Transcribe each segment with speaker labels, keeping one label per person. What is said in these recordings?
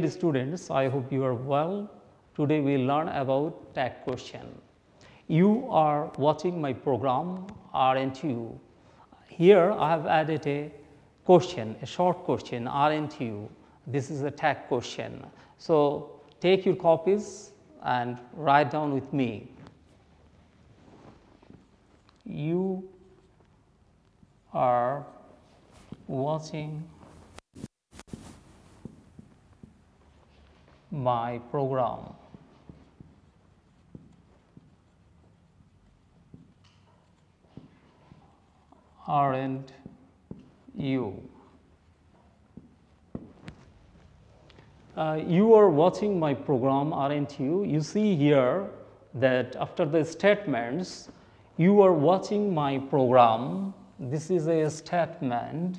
Speaker 1: Dear students, I hope you are well. Today we learn about tag question. You are watching my program, aren't you? Here I have added a question, a short question, aren't you? This is a tag question. So take your copies and write down with me. You are watching my program. Aren't you? You are watching my program, aren't you? You see here that after the statements, you are watching my program. This is a statement.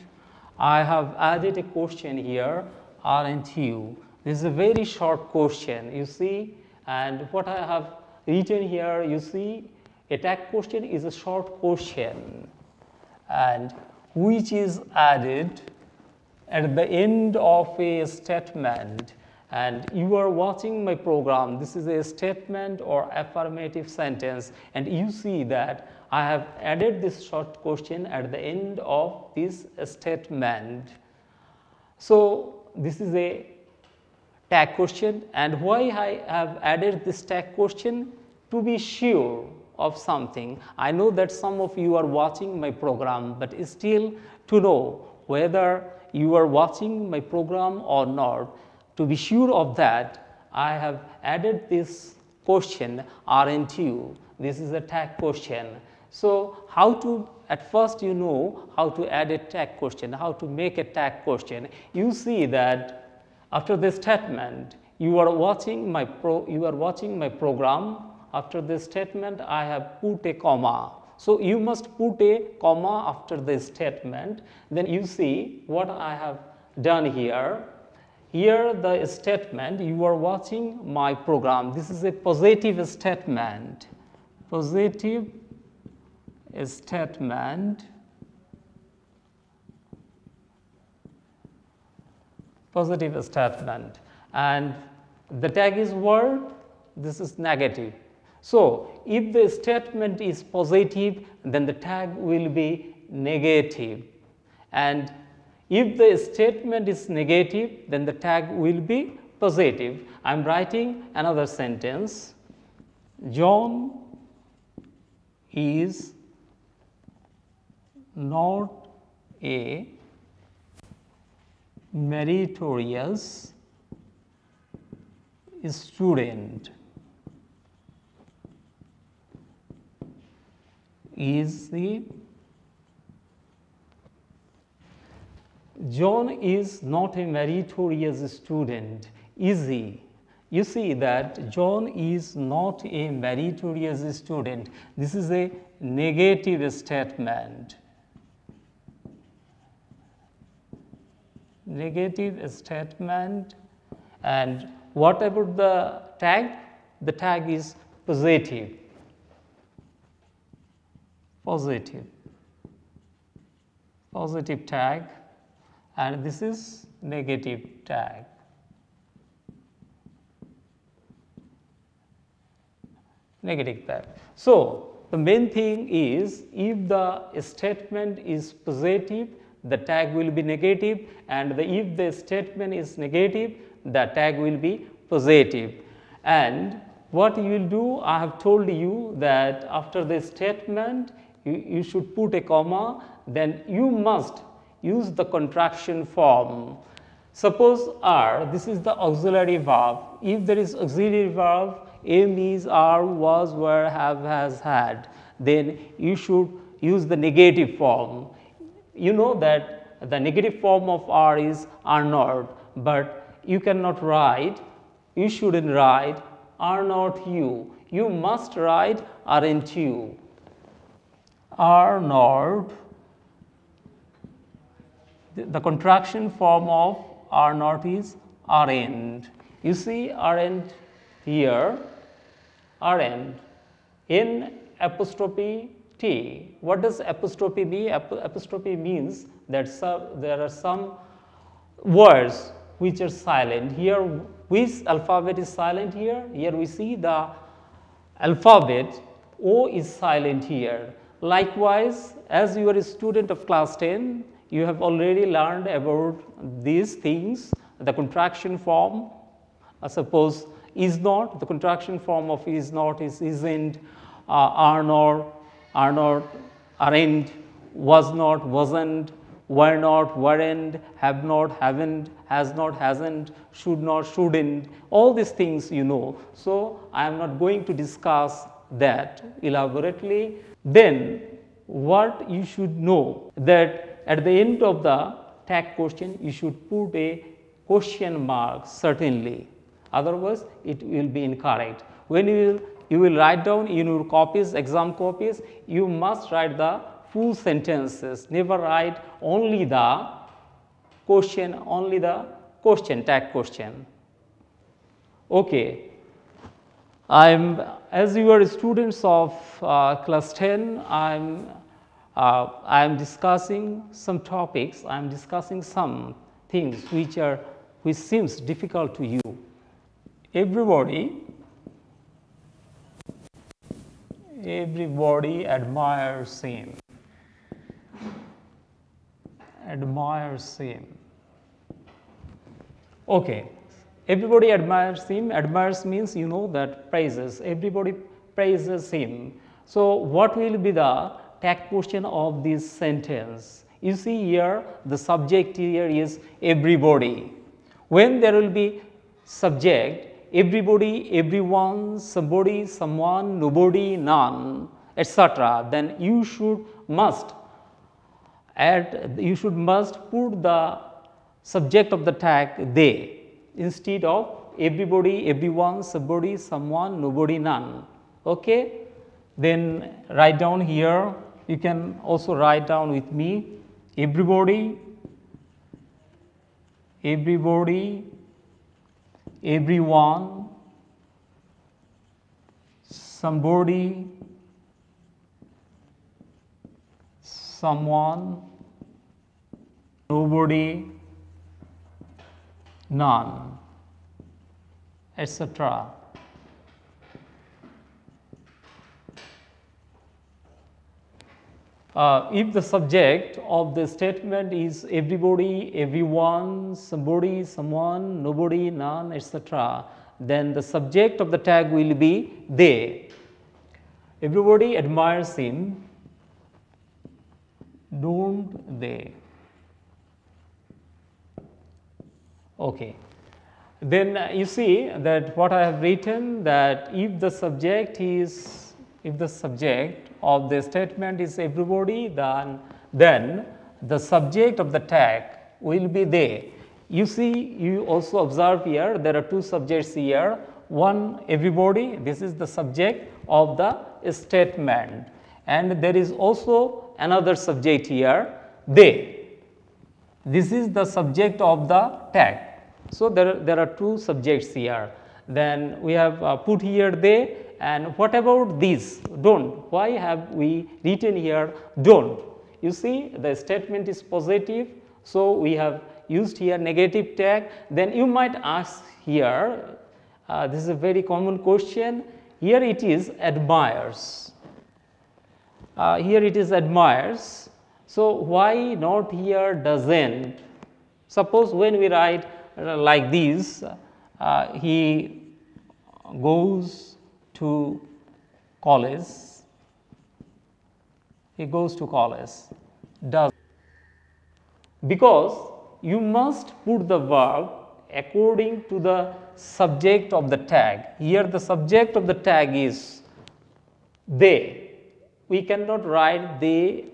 Speaker 1: I have added a question here, aren't you? This is a very short question, you see, and what I have written here, you see, a tag question is a short question and which is added at the end of a statement. And you are watching my program. This is a statement or affirmative sentence, and you see that I have added this short question at the end of this statement. So this is a tag question, and why I have added this tag question? To be sure of something. I know that some of you are watching my program, but still to know whether you are watching my program or not, to be sure of that, I have added this question, aren't you? This is a tag question. So how to, at first you know how to add a tag question, how to make a tag question. You see that after this statement, you are watching my program. After this statement, I have put a comma. So you must put a comma after this statement. Then you see what I have done here. Here the statement, you are watching my program. This is a positive statement. Positive statement. Positive statement, and the tag is word, this is negative. So if the statement is positive, then the tag will be negative, and if the statement is negative, then the tag will be positive. I am writing another sentence. John is not a meritorious student. John is not a meritorious student. Is he? You see that John is not a meritorious student. This is a negative statement. Negative statement. And what about the tag? The tag is positive. Positive tag, and this is negative tag. Negative tag. So the main thing is, if the statement is positive, the tag will be negative, and if the statement is negative, the tag will be positive. And what you will do, I have told you that after the statement, you should put a comma, then you must use the contraction form. Suppose are, this is the auxiliary verb. If there is auxiliary verb, am, is, are, was, were, have, has, had, then you should use the negative form. You know that the negative form of are is are not, but you cannot write, you shouldn't write are not you. You must write aren't you. Are not, the contraction form of are not is aren't. You see aren't here, aren't, in apostrophe T. What does apostrophe mean? Apostrophe means that there are some words which are silent. Here, which alphabet is silent here? Here we see the alphabet O is silent here. Likewise, as you are a student of class 10, you have already learned about these things, the contraction form. Suppose is not, the contraction form of is not is isn't, are not, aren't, was not, wasn't, were not, weren't, have not, haven't, has not, hasn't, should not, shouldn't, all these things you know. So, I am not going to discuss that elaborately. Then what you should know, that at the end of the tag question you should put a question mark certainly, otherwise it will be incorrect. When you will write down in your copies, exam copies, you must write the full sentences, never write only the question, tag question. Okay. As you are students of class 10, I am discussing some topics, I am discussing some things which seems difficult to you. Everybody admires him. Okay. Everybody admires him. Admires means you know that praises. Everybody praises him. So, what will be the tag question of this sentence? You see here the subject here is everybody. When there will be subject, everybody, everyone, somebody, someone, nobody, none, etc., then you should must put the subject of the tag they instead of everybody, everyone, somebody, someone, nobody, none. Okay? Then write down here, you can also write down with me, everybody, everyone, somebody, someone, nobody, none, etc. If the subject of the statement is everybody, everyone, somebody, someone, nobody, none, etc., then the subject of the tag will be they. Everybody admires him, don't they? Okay. Then you see that what I have written, that if the subject of the statement is everybody, then the subject of the tag will be they. You see, you also observe here there are two subjects here. One everybody, this is the subject of the statement, and there is also another subject here they. This is the subject of the tag. So, there are two subjects here. Then we have put here they, and what about this? Don't. Why have we written here don't? You see the statement is positive, so we have used here negative tag. Then you might ask here, this is a very common question, here it is admires. Here it is admires. So, why not here doesn't? Suppose when we write like this, he goes to college, does, because you must put the verb according to the subject of the tag. Here the subject of the tag is they. We cannot write they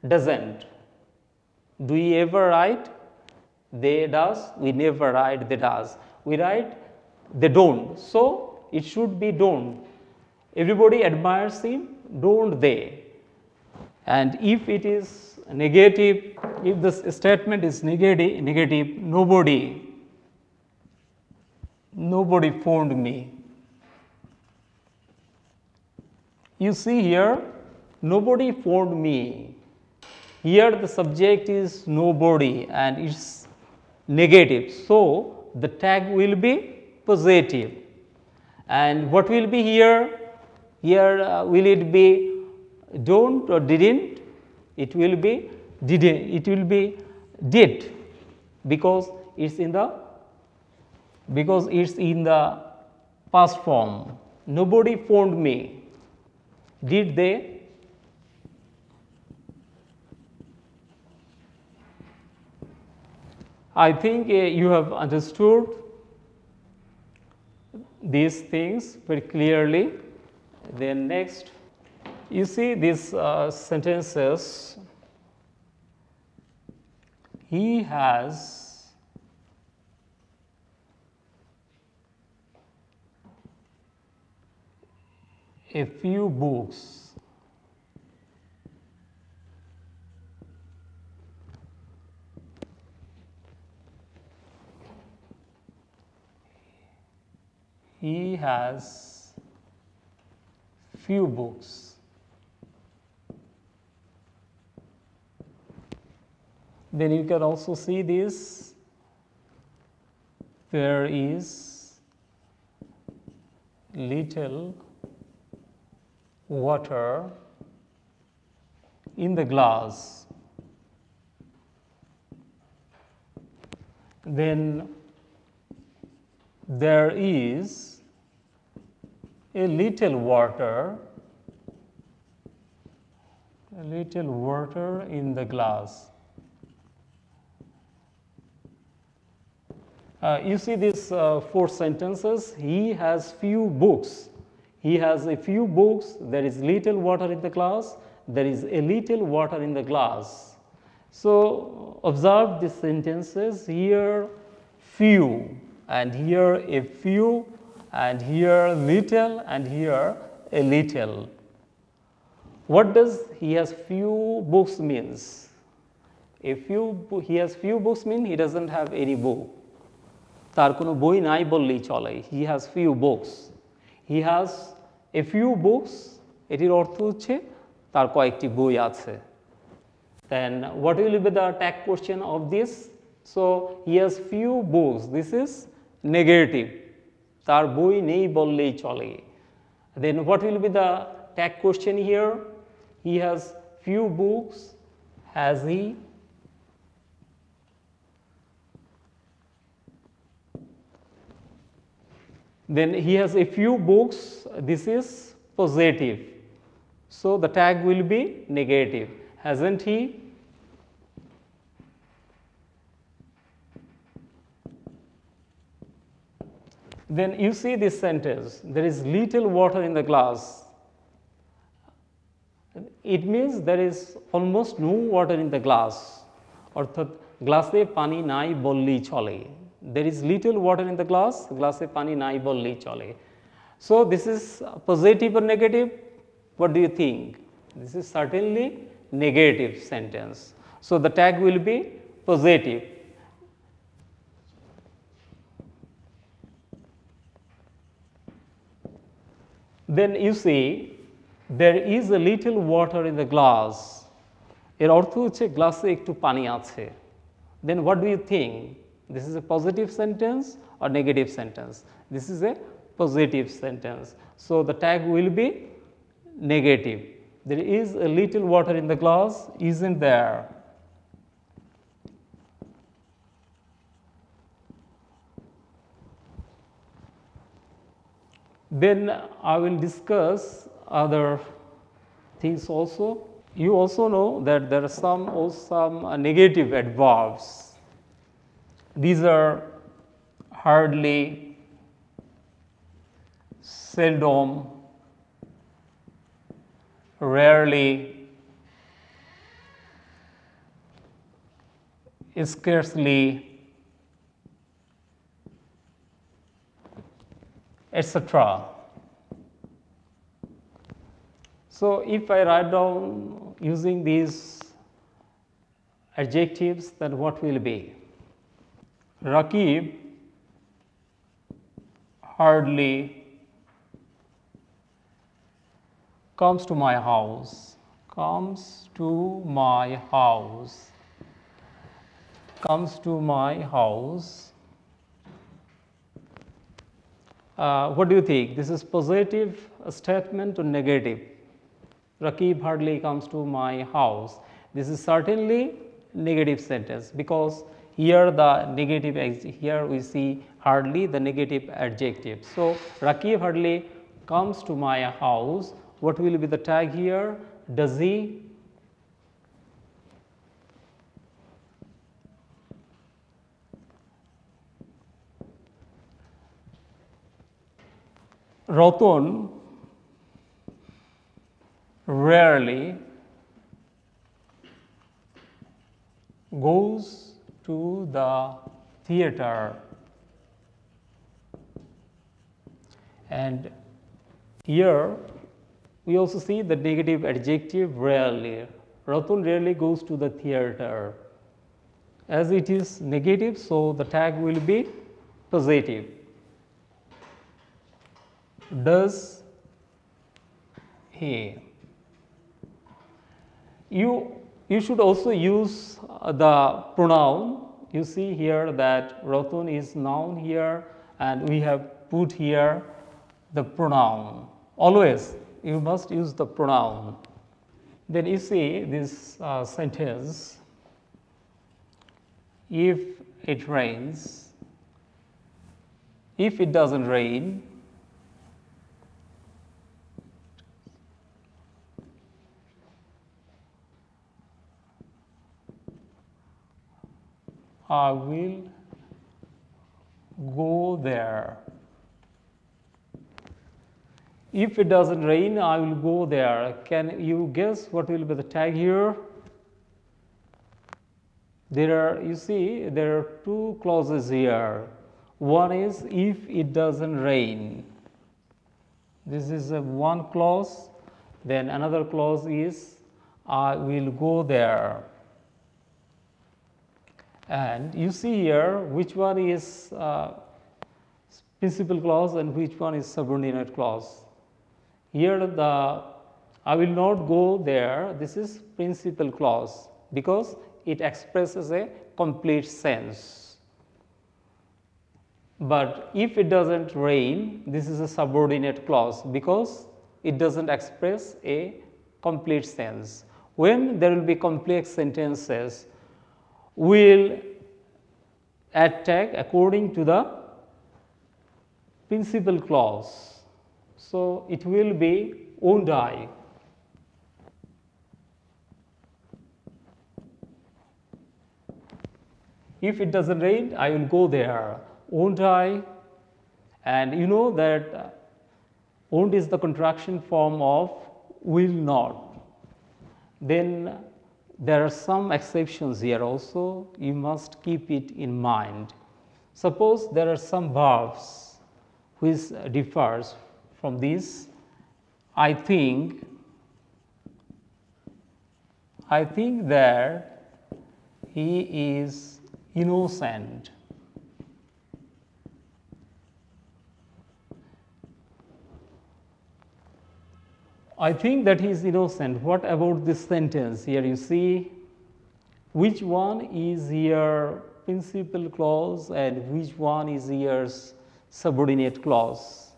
Speaker 1: doesn't. Do we ever write they does? We never write they does. We write they don't. So, it should be don't. Everybody admires him, don't they? And if it is negative, if the statement is negative, nobody phoned me. You see here, nobody phoned me. Here the subject is nobody and its negative. So, the tag will be positive. And what will be here? Here will it be don't or didn't? It will be didn't. It will be did, because it's in the past form. Nobody phoned me. Did they? I think you have understood these things very clearly. Then next, you see these sentences. He has a few books. He has few books. Then you can also see this. There is little water in the glass. Then there is a little water in the glass. You see these 4 sentences. He has few books. He has a few books. There is little water in the glass. There is a little water in the glass. So observe these sentences. Here few, and here a few, and here little, and here a little. What does he has few books means? He has few books mean he doesn't have any book. তার কোনো বই নাই বললেই চলে. He has few books. He has a few books. এটির অর্থ হচ্ছে তার কয়েকটি বই আছে. Then what will be the tag question of this? So he has few books. This is negative. তার বই নেই বললেই চলে. Then what will be the tag question here? He has few books. Has he? Then he has a few books. This is positive. So the tag will be negative. Hasn't he? Then you see this sentence. There is little water in the glass. It means there is almost no water in the glass. অর্থাৎ গ্লাসে পানি নাই বললেই চলে. There is little water in the glass. গ্লাসে পানি নাই বললেই চলে. So this is positive or negative? What do you think? This is certainly negative sentence. So the tag will be positive. Then you see there is a little water in the glass. এর অর্থ হচ্ছে গ্লাসে একটু পানি আছে. Then what do you think? This is a positive sentence or negative sentence? This is a positive sentence. So the tag will be negative. There is a little water in the glass, isn't there? Then I will discuss other things also. You also know that there are some negative adverbs. These are hardly, seldom, rarely, scarcely, etc. So if I write down using these adjectives, then what will be? Rakib hardly comes to my house. comes to my house. What do you think? This is positive statement or negative? Rakib hardly comes to my house. This is certainly negative sentence, because here the negative, here we see hardly, the negative adjective. So Rakib hardly comes to my house. What will be the tag here? Does he? Ratan rarely goes to the theater. And here we also see the negative adjective rarely. Ratan rarely goes to the theater. As it is negative, so the tag will be positive. Does he? You should also use the pronoun. You see here that Ratan is noun here, and we have put here the pronoun. Always you must use the pronoun. Then you see this sentence, if it rains, if it doesn't rain, I will go there. If it doesn't rain, I will go there. Can you guess what will be the tag here? You see, there are two clauses here. One is if it doesn't rain. This is one clause. Then another clause is I will go there. And you see here which one is principal clause and which one is subordinate clause. Here the I will not go there, this is principal clause, because it expresses a complete sense. But if it doesn't rain, this is a subordinate clause, because it doesn't express a complete sense. When there will be complex sentences, will add tag according to the principal clause. So it will be won't I. If it doesn't rain, I will go there. Won't I? And you know that won't is the contraction form of will not. Then there are some exceptions here also, you must keep it in mind. Suppose there are some verbs which differs from this. I think that he is innocent. I think that he is innocent. What about this sentence? Here you see which one is here principal clause and which one is here subordinate clause.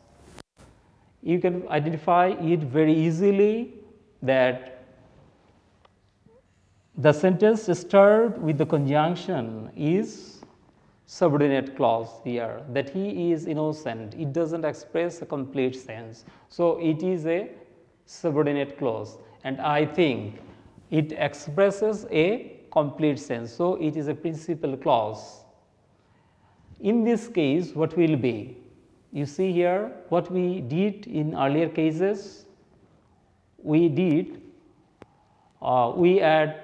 Speaker 1: You can identify it very easily that the sentence started with the conjunction is subordinate clause here, that he is innocent. It doesn't express a complete sense. So it is a subordinate clause, and I think it expresses a complete sense. So it is a principal clause. In this case, what will be? You see here what we did in earlier cases. We add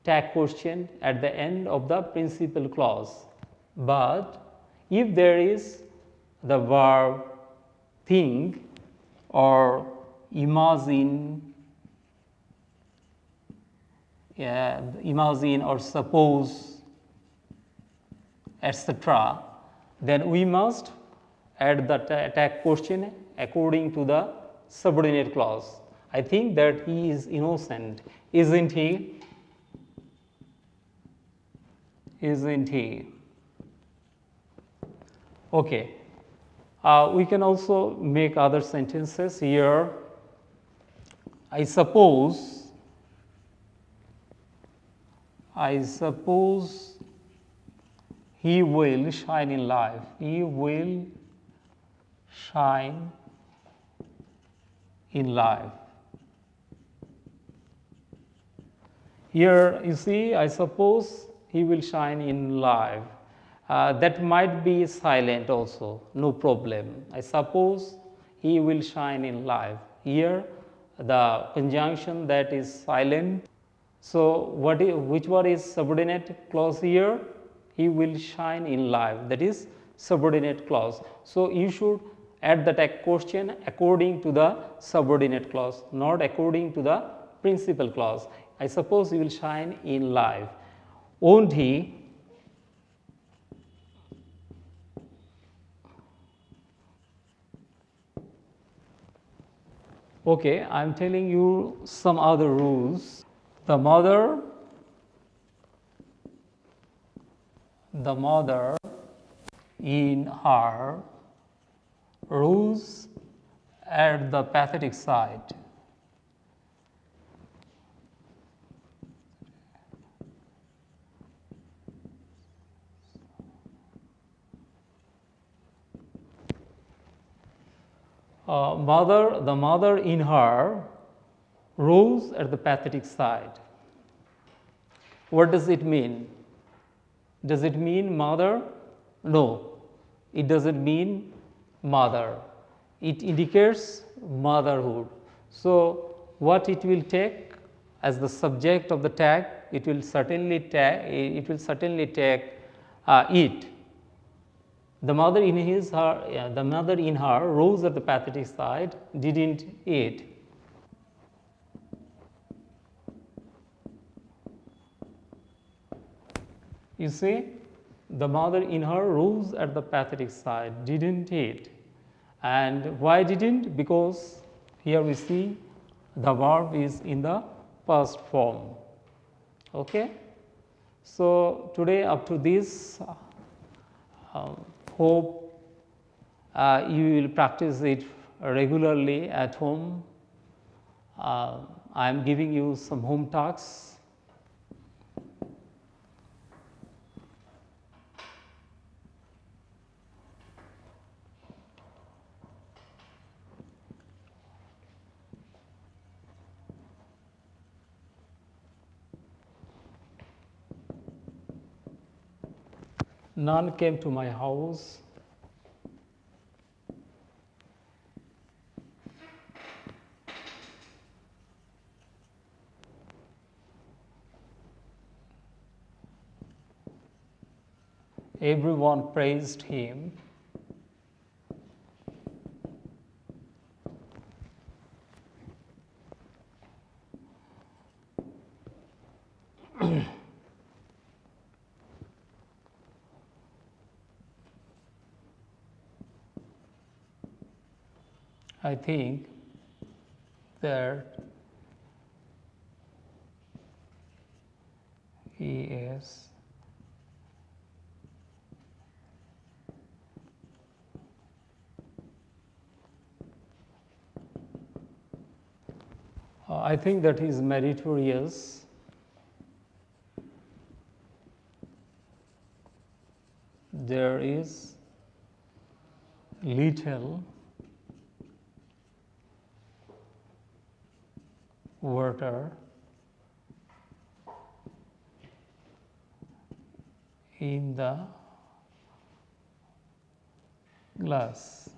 Speaker 1: tag question at the end of the principal clause. But if there is the verb think or imagine or suppose, etc., then we must add the tag question according to the subordinate clause. I think that he is innocent, isn't he? isn't he? Okay. We can also make other sentences here. I suppose he will shine in life. He will shine in life. Here you see, I suppose he will shine in life. That might be silent also, no problem. I suppose he will shine in life. Here the conjunction that is silent. So which one is subordinate clause here? He will shine in life, that is subordinate clause. So you should add the tag question according to the subordinate clause, not according to the principal clause. I suppose he will shine in life. Won't he? Okay, I am telling you some other rules. The mother in her rose at the pathetic sight. The mother in her rose at the pathetic sight. What does it mean? Does it mean mother? No, it doesn't mean mother. It indicates motherhood. So what it will take as the subject of the tag, it will certainly take it. The mother in her rose at the pathetic sight, didn't eat. You see, the mother in her rose at the pathetic sight, didn't eat. And why didn't? Because here we see the verb is in the past form. Okay. So today up to this, hope you will practice it regularly at home. I am giving you some home tasks. None came to my house. Everyone praised him. I think that he is I think that he is meritorious. There is little water in the glass.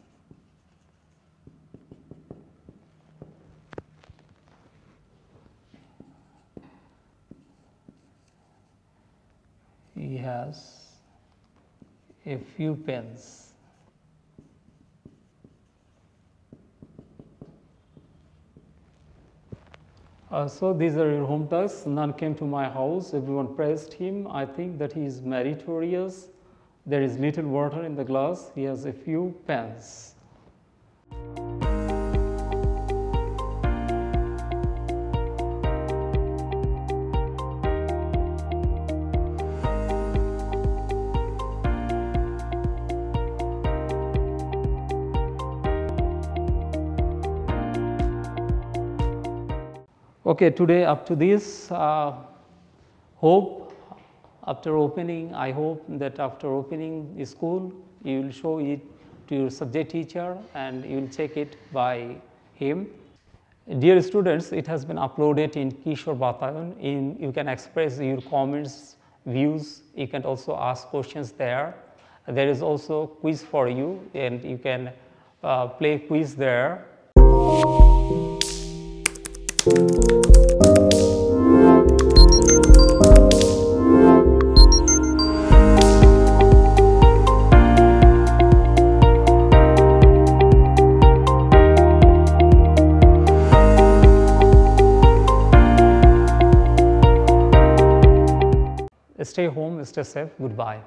Speaker 1: He has a few pence. So these are your home tasks. None came to my house. Everyone praised him. I think that he is meritorious. There is little water in the glass. He has a few pence. Okay, today up to this, hope after opening, I hope that after opening the school, you will show it to your subject teacher and you will check it by him. Dear students, it has been uploaded in Kishore Batayan. You can express your comments, views. You can also ask questions there. There is also quiz for you, and you can play quiz there. Stay home, stay safe. Goodbye.